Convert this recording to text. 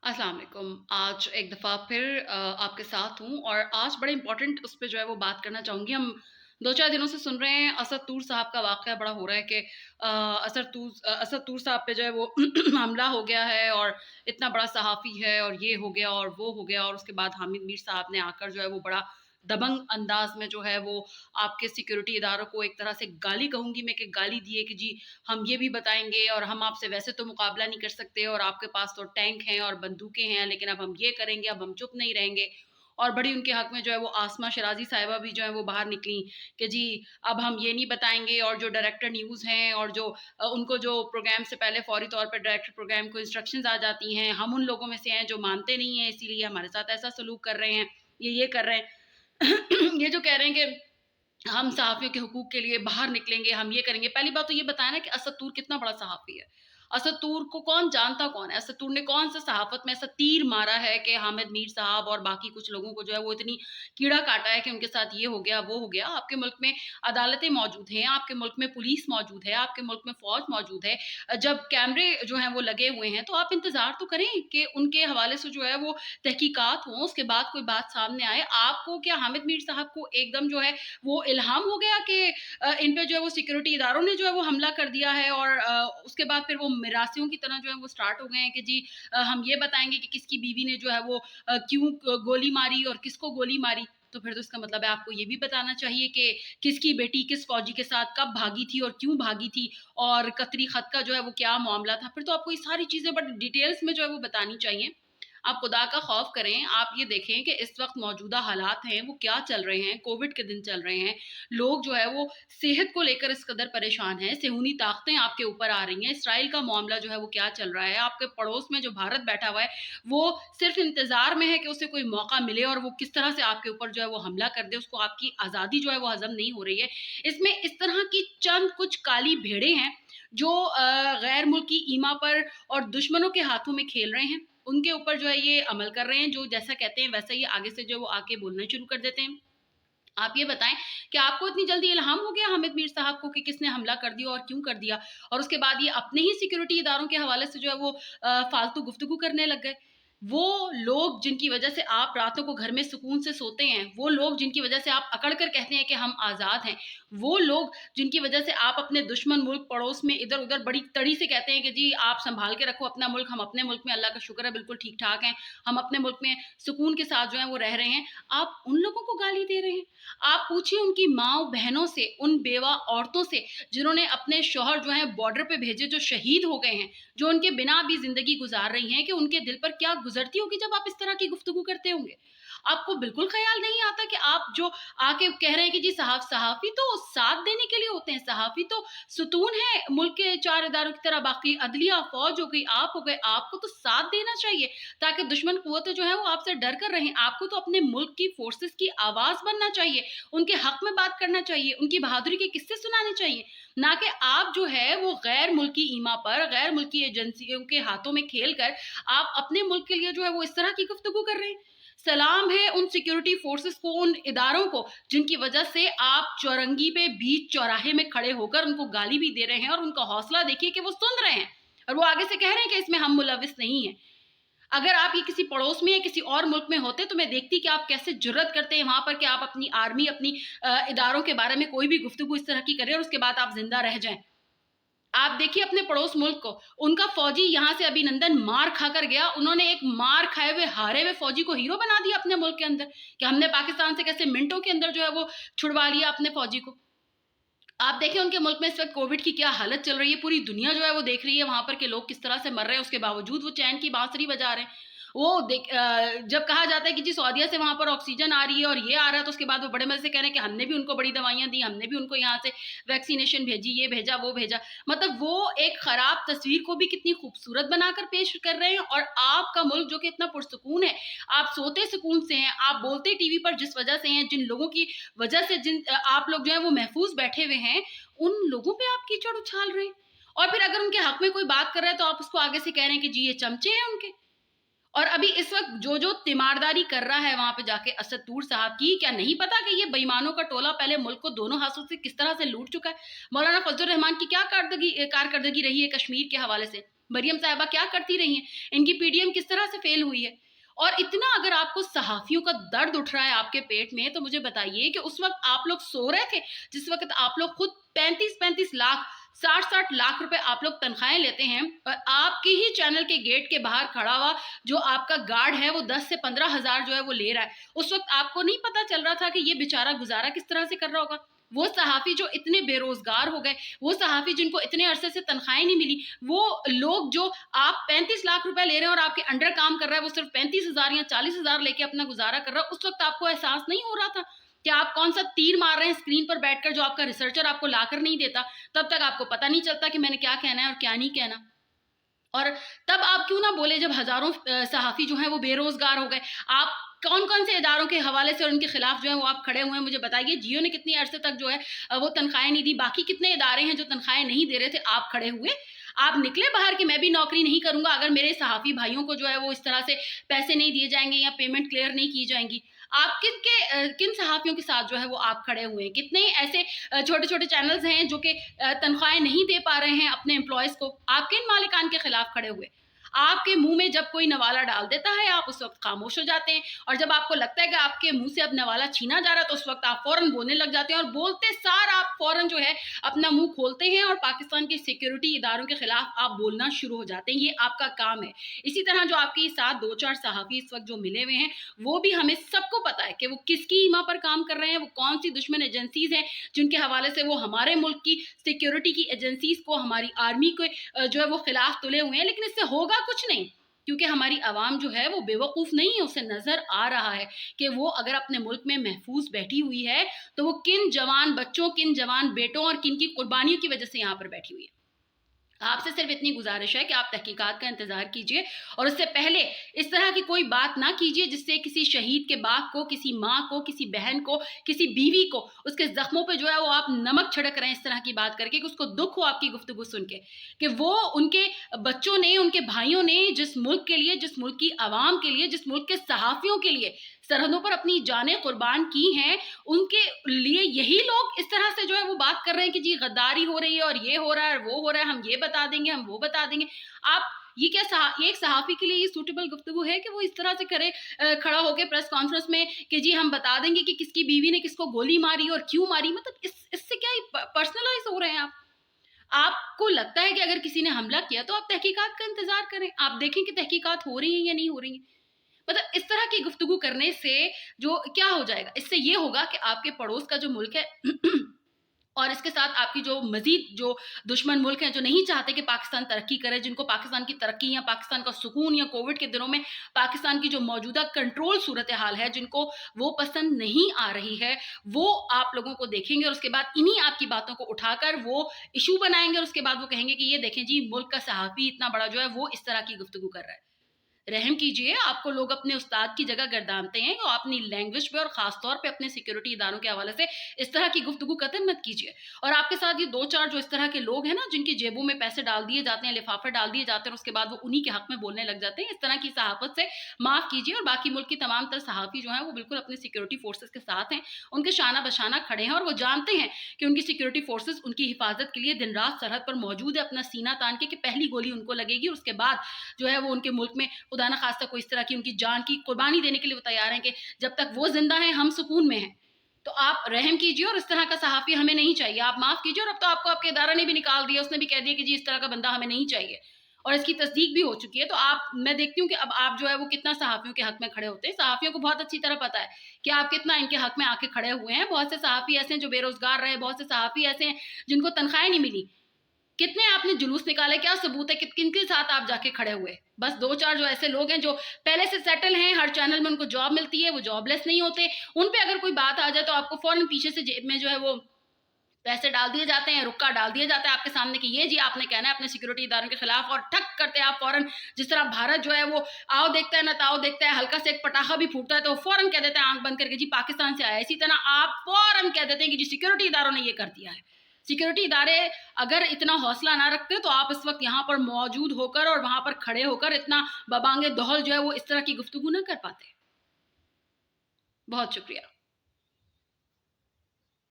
अस्सलाम वालेकुम। आज एक दफ़ा फिर आपके साथ हूँ और आज बड़े इम्पोर्टेंट उस पे जो है वो बात करना चाहूँगी। हम 2-4 दिनों से सुन रहे हैं असद तूर साहब का वाक़या बड़ा हो रहा है कि असद तूर साहब पे जो है वो हमला हो गया है और इतना बड़ा सहाफ़ी है और ये हो गया और वो हो गया और उसके बाद हामिद मीर साहब ने आकर जो है वो बड़ा दबंग अंदाज़ में जो है वो आपके सिक्योरिटी इदारों को एक तरह से गाली कहूँगी मैं कि गाली दिए कि जी हम ये भी बताएँगे और हम आपसे वैसे तो मुकाबला नहीं कर सकते और आपके पास तो टैंक हैं और बंदूकें हैं, लेकिन अब हम ये करेंगे, अब हम चुप नहीं रहेंगे। और बड़ी उनके हक में जो है वो आसमा शिराज़ी साहिबा भी जो है वो बाहर निकली कि जी अब हम ये नहीं बताएँगे और जो डायरेक्टर न्यूज़ हैं और जो उनको जो प्रोग्राम से पहले फ़ौरी तौर पे डायरेक्टर प्रोग्राम को इंस्ट्रक्शंस आ जाती हैं, हम उन लोगों में से हैं जो मानते नहीं हैं, इसीलिए हमारे साथ ऐसा सलूक कर रहे हैं, ये कर रहे हैं। ये जो कह रहे हैं कि हम सहाफ़ियों के हुकूक के लिए बाहर निकलेंगे, हम ये करेंगे। पहली बात तो ये बताया ना कि असद तूर कितना बड़ा सहाफ़ी है। असद तूर को कौन जानता कौन है? असद तूर ने कौन-सा सहाफ़त में ऐसा तीर मारा है कि हामिद मीर साहब और बाकी कुछ लोगों को जो है वो इतनी कीड़ा काटा है कि उनके साथ ये हो गया, वो हो गया। आपके मुल्क में अदालतें मौजूद हैं, आपके मुल्क में पुलिस मौजूद है, आपके मुल्क में फ़ौज मौजूद है। जब कैमरे जो हैं वो लगे हुए हैं, तो आप इंतज़ार तो करें कि उनके हवाले से जो है वो तहकीकात हों, उसके बाद कोई बात सामने आए। आपको क्या हामिद मीर साहब को एकदम जो है वो इल्हाम हो गया कि इन पे जो है वो सिक्योरिटी इदारों ने जो है वो हमला कर दिया है और उसके बाद फिर वो मिरासियों की तरह जो है वो स्टार्ट हो गए हैं कि जी हम ये बताएँगे कि किसकी बीवी ने जो है वो क्यों गोली मारी और किसको गोली मारी। तो फिर तो इसका मतलब है आपको ये भी बताना चाहिए कि किसकी बेटी किस फौजी के साथ कब भागी थी और क्यों भागी थी और कतरी खत का जो है वो क्या मामला था। फिर तो आपको ये सारी चीज़ें बड़ी डिटेल्स में जो है वो बतानी चाहिए। आप खुदा का खौफ करें, आप ये देखें कि इस वक़्त मौजूदा हालात हैं, वो क्या चल रहे हैं, कोविड के दिन चल रहे हैं। लोग जो है वो सेहत को लेकर इस कदर परेशान हैं, सेहूनी ताकतें आपके ऊपर आ रही हैं, इसराइल का मामला जो है वो क्या चल रहा है, आपके पड़ोस में जो भारत बैठा हुआ है, वो सिर्फ़ इंतज़ार में है कि उसे कोई मौका मिले और वो किस तरह से आपके ऊपर जो है वो हमला कर दे, उसको आपकी आज़ादी जो है वो हज़म नहीं हो रही है। इसमें इस तरह की चंद कुछ काली भेड़ें हैं, जो गैर मुल्की ईमा पर और दुश्मनों के हाथों में खेल रहे हैं। उनके ऊपर जो है ये अमल कर रहे हैं, जो जैसा कहते हैं वैसा ही आगे से जो वो आके बोलना शुरू कर देते हैं। आप ये बताएँ कि आपको इतनी जल्दी इल्हाम हो गया हामिद मीर साहब को कि किसने हमला कर दिया और क्यों कर दिया? और उसके बाद ये अपने ही सिक्योरिटी इदारों के हवाले से जो है वो फालतू गुफ्तगू करने लग गए। वो लोग जिनकी वज़ह से आप रातों को घर में सुकून से सोते हैं, वो लोग जिनकी वज़ह से आप अकड़ कर कहते हैं कि हम आज़ाद हैं, वो लोग जिनकी वज़ह से आप अपने दुश्मन मुल्क पड़ोस में इधर-उधर बड़ी तड़ी से कहते हैं कि जी आप सँभाल के रखो अपना मुल्क, हम अपने मुल्क में अल्लाह का शुक्र है बिल्कुल ठीक-ठाक हैं, हम अपने मुल्क में सुकून के साथ जो है वो रह रहे हैं। आप उन लोगों को गाली दे रहे हैं। आप पूछिए उनकी माँओं-बहनों से, उन बेवा औरतों से जिन्होंने अपने शौहर जो हैं बॉर्डर पे भेजे, जो शहीद हो गए हैं, जो उनके बिना अभी ज़िंदगी गुज़ार रही हैं कि उनके दिल पर क्या गुज़रती होगी जब आप इस तरह की गुफ्तगू करते होंगे। आपको बिल्कुल ख़्याल नहीं आता कि आप जो आके कह रहे हैं कि जी सहाफ़ी तो साथ देने के लिए होते हैं, सहाफ़ी तो सुतून है मुल्क के 4 इदारों की तरह, बाकी अदलिया, फ़ौज हो गई, आप हो गए, आपको तो साथ देना चाहिए ताकि दुश्मन कुव्वतें जो हैं वो आपसे डर कर रहें। आपको तो अपने मुल्क की फ़ोर्सेस की आवाज़ बनना चाहिए, उनके हक़ में बात करना चाहिए, उनकी बहादुरी के किस्से सुनाने चाहिए, ना कि आप जो है वो गैर मुल्की ईमा पर, गैर मुल्की एजेंसियों के हाथों में खेल कर आप अपने मुल्क के लिए जो है वो इस तरह की गुफ्तगू कर रहे हैं। सलाम है उन सिक्योरिटी फ़ोर्सेस को, उन इदारों को, जिनकी वजह से आप चौरंगी पे बीच चौराहे में खड़े होकर उनको गाली भी दे रहे हैं और उनका हौसला देखिए कि वो सुन रहे हैं और वो आगे से कह रहे हैं कि इसमें हम मुलविस नहीं हैं। अगर आप ये किसी पड़ोस में या किसी और मुल्क में होते तो मैं देखती कि आप कैसे जुर्रत करते हैं वहाँ पर कि आप अपनी आर्मी, अपनी इदारों के बारे में कोई भी गुफ्तगू इस तरह की करें और उसके बाद आप ज़िंदा रह जाएँ। आप देखिए अपने पड़ोस मुल्क को, उनका फ़ौजी यहाँ से अभिनंदन मार खाकर गया, उन्होंने एक मार खाए हुए, हारे हुए फ़ौजी को हीरो बना दिया अपने मुल्क के अंदर, कि हमने पाकिस्तान से कैसे मिनटों के अंदर जो है वो छुड़वा लिया अपने फ़ौजी को। आप देखें उनके मुल्क में इस वक़्त कोविड की क्या हालत चल रही है, पूरी दुनिया जो है वो देख रही है वहाँ पर कि लोग किस तरह से मर रहे हैं, उसके बावजूद वो चैन की बाँसुरी बजा रहे हैं। जब कहा जाता है कि जी सऊदीया से वहाँ पर ऑक्सीजन आ रही है और ये आ रहा है, तो उसके बाद वो बड़े मज़े से कह रहे हैं कि हमने भी उनको बड़ी दवाइयाँ दी, हमने भी उनको यहाँ से वैक्सीनेशन भेजी, ये भेजा, वो भेजा। मतलब वो एक खराब तस्वीर को भी कितनी खूबसूरत बनाकर पेश कर रहे हैं और आपका मुल्क जो कि इतना पुरसुकून है, आप सोते सुकून से हैं, आप बोलते टीवी पर जिस वजह से हैं, जिन लोगों की वजह से आप लोग जो हैं वो महफूज़ बैठे हुए हैं, उन लोगों पे आप कीचड़ उछाल रहे हैं। और फिर अगर उनके हक में कोई बात कर रहा है तो आप उसको आगे से कह रहे हैं कि जी ये चमचे हैं उनके। और अभी इस वक़्त जो तीमारदारी कर रहा है वहाँ पे जाके असद तूर साहब की, क्या नहीं पता कि ये बेईमानों का टोला पहले मुल्क को दोनों हाथों से किस तरह से लूट चुका है? मौलाना फज़लुर रहमान की क्या कारकर्दगी रही है कश्मीर के हवाले से? मरियम साहिबा क्या करती रही हैं, इनकी पीडीएम किस तरह से फेल हुई है। और इतना अगर आपको सहाफियों का दर्द उठ रहा है आपके पेट में, तो मुझे बताइए कि उस वक्त आप लोग सो रहे थे जिस वक्त आप लोग खुद 35-35 लाख 60-60 लाख रुपए आप लोग तनख्वाहें लेते हैं, और आपके ही चैनल के गेट के बाहर खड़ा हुआ जो आपका गार्ड है वो 10 से 15 हजार जो है वो ले रहा है। उस वक्त आपको नहीं पता चल रहा था कि ये बेचारा गुजारा किस तरह से कर रहा होगा? वो सहाफी जो इतने बेरोजगार हो गए, वो सहाफी जिनको इतने अरसे से तनख्वाहें नहीं मिली, वो लोग जो आप 35 लाख रुपए ले रहे हैं और आपके अंडर काम कर रहा है, वो सिर्फ 35,000 या 40,000 लेके अपना गुजारा कर रहा है, उस वक्त आपको एहसास नहीं हो रहा था कि आप कौन सा तीर मार रहे हैं स्क्रीन पर बैठकर जो आपका रिसर्चर आपको लाकर नहीं देता? तब तक आपको पता नहीं चलता कि मैंने क्या कहना है और क्या नहीं कहना। और तब आप क्यों ना बोले जब हजारों सहाफी जो हैं वो बेरोजगार हो गए। आप कौन कौन से इदारों के हवाले से और उनके खिलाफ जो है वो आप खड़े हुए हैं, मुझे बताइए। जियो ने कितनी अरसे तक जो है वो तनख्वाहें नहीं दी, बाकी कितने इदारे हैं जो तनख्वाहें नहीं दे रहे थे, आप खड़े हुए, आप निकले बाहर कि मैं भी नौकरी नहीं करूंगा अगर मेरे सहाफी भाइयों को जो है वो इस तरह से पैसे नहीं दिए जाएंगे या पेमेंट क्लियर नहीं की जाएंगी। आप किन सहाफियों के साथ जो है वो आप खड़े हुए हैं? कितने ऐसे छोटे छोटे चैनल्स हैं जो कि तनख्वाहें नहीं दे पा रहे हैं अपने एम्प्लॉयज को? आप किन मालिकान के खिलाफ खड़े हुए? आपके मुंह में जब कोई नवाला डाल देता है आप उस वक्त खामोश हो जाते हैं, और जब आपको लगता है कि आपके मुंह से अब नवाला छीना जा रहा है तो उस वक्त आप फौरन बोलने लग जाते हैं, और बोलते सार आप फौरन जो है अपना मुंह खोलते हैं और पाकिस्तान के सिक्योरिटी इदारों के खिलाफ आप बोलना शुरू हो जाते हैं। ये आपका काम है। इसी तरह जो आपके साथ 2-4 सहाफी इस वक्त जो मिले हुए हैं, वो भी हमें सबको पता है कि वो किसकी ईमा पर काम कर रहे हैं, वो कौन सी दुश्मन एजेंसीज हैं जिनके हवाले से वो हमारे मुल्क की सिक्योरिटी की एजेंसीज को, हमारी आर्मी को जो है वो खिलाफ तुले हुए हैं। लेकिन इससे होगा कुछ नहीं, क्योंकि हमारी आवाम जो है वो बेवकूफ नहीं है। उसे नजर आ रहा है कि वो अगर अपने मुल्क में महफूज बैठी हुई है तो वो किन जवान बच्चों, किन जवान बेटों और किन की कुर्बानियों की वजह से यहाँ पर बैठी हुई है। आपसे सिर्फ इतनी गुजारिश है कि आप तहकीकात का इंतजार कीजिए और उससे पहले इस तरह की कोई बात ना कीजिए जिससे किसी शहीद के बाप को, किसी माँ को, किसी बहन को, किसी बीवी को उसके जख्मों पे जो है वो आप नमक छिड़क रहे हैं इस तरह की बात करके कि उसको दुख हो आपकी गुफ्तगू सुन के, कि वो उनके बच्चों ने, उनके भाइयों ने जिस मुल्क के लिए, जिस मुल्क की आवाम के लिए, जिस मुल्क के सहाफियों के लिए सरहदों पर अपनी जानें कुर्बान की हैं, उनके लिए यही लोग इस तरह से जो है वो बात कर रहे हैं कि जी गद्दारी हो रही है और ये हो रहा है, वो हो रहा है, हम ये बता देंगे, हम वो बता देंगे। आप ये क्या एक सहाफी के लिए ये सूटेबल गुफ्तगू है कि वो इस तरह से करे खड़ा होकर प्रेस कॉन्फ्रेंस में कि जी हम बता देंगे कि किसकी बीवी ने किसको गोली मारी और क्यों मारी? मतलब इससे क्या पर्सनलाइज हो रहे हैं आप? आपको लगता है कि अगर किसी ने हमला किया तो आप तहकीकात का इंतजार करें, आप देखें कि तहकीकात हो रही है या नहीं हो रही है। मतलब इस तरह की गुफ्तगू करने से जो क्या हो जाएगा, इससे ये होगा कि आपके पड़ोस का जो मुल्क है और इसके साथ आपकी जो मजीद जो दुश्मन मुल्क हैं जो नहीं चाहते कि पाकिस्तान तरक्की करे, जिनको पाकिस्तान की तरक्की या पाकिस्तान का सुकून या कोविड के दिनों में पाकिस्तान की जो मौजूदा कंट्रोल सूरत हाल है, जिनको वो पसंद नहीं आ रही है, वो आप लोगों को देखेंगे और उसके बाद इन्हीं आपकी बातों को उठाकर वो इशू बनाएंगे और उसके बाद वो कहेंगे कि ये देखें जी मुल्क का सहाफी इतना बड़ा जो है वो इस तरह की गुफ्तगू कर रहा है। रहम कीजिए, आपको लोग अपने उस्ताद की जगह गर्दानते हैं और अपनी लैंग्वेज पे और खास तौर पे अपने सिक्योरिटी इदारों के हवाले से इस तरह की गुफ्तगू कतई मत कीजिए। और आपके साथ ये 2-4 जो इस तरह के लोग हैं ना जिनकी जेबों में पैसे डाल दिए जाते हैं, लिफाफे डाल दिए जाते हैं और उसके बाद वो उन्हीं के हक में बोलने लग जाते हैं, इस तरह की सहाफत से माफ कीजिए। और बाकी मुल्क की तमाम तर सहाफी जो है वो बिल्कुल अपने सिक्योरिटी फोर्सेज के साथ हैं, उनके शाना बशाना खड़े हैं और वो जानते हैं कि उनकी सिक्योरिटी फोर्सेज उनकी हिफाजत के लिए दिन रात सरहद पर मौजूद है, अपना सीना तान के कि पहली गोली उनको लगेगी और उसके बाद जो है वो उनके मुल्क में खुदा न खास्ता कोई इस तरह की उनकी जान की कुर्बानी देने के लिए वो तैयार हैं कि जब तक वो जिंदा हैं हम सुकून में हैं। तो आप रहम कीजिए और इस तरह का सहाफी हमें नहीं चाहिए, आप माफ कीजिए। और अब तो आपको आपके इदारा ने भी निकाल दिया, उसने भी कह दिया कि जी इस तरह का बंदा हमें नहीं चाहिए और इसकी तस्दीक भी हो चुकी है। तो आप, मैं देखती हूँ कि अब आप जो है वो कितना सहाफियों के हक में खड़े होते हैं। सहाफियों को बहुत अच्छी तरह पता है कि आप कितना इनके हक में आके खड़े हुए हैं। बहुत से सहाफी ऐसे हैं जो बेरोजगार रहे, बहुत से सहाफी ऐसे हैं जिनको तनख्वाहें नहीं मिली, कितने आपने जुलूस निकाले, क्या सबूत है किन के साथ आप जाके खड़े हुए? बस 2-4 जो ऐसे लोग हैं जो पहले से सेटल हैं, हर चैनल में उनको जॉब मिलती है, वो जॉबलेस नहीं होते, उन पे अगर कोई बात आ जाए तो आपको फौरन पीछे से जेब में जो है वो पैसे डाल दिए जाते हैं, रुक्का डाल दिया जाता है आपके सामने कि ये जी आपने कहना है अपने सिक्योरिटी इदारों के खिलाफ, और ठक करते हैं आप फौरन। जिस तरह भारत जो है वो आओ देखता है ना ताओ देखता है, हल्का से एक पटाखा भी फूटता है तो फौरन कह देते हैं आंख बंद करके जी पाकिस्तान से आया। इसी तरह आप फौरन कह देते हैं कि जी सिक्योरिटी इदारों ने ये कर दिया है। सिक्योरिटी इदारे अगर इतना हौसला ना रखते तो आप इस वक्त यहाँ पर मौजूद होकर और वहां पर खड़े होकर इतना बबांगे दोहल जो है वो इस तरह की गुफ्तगू ना कर पाते। बहुत शुक्रिया।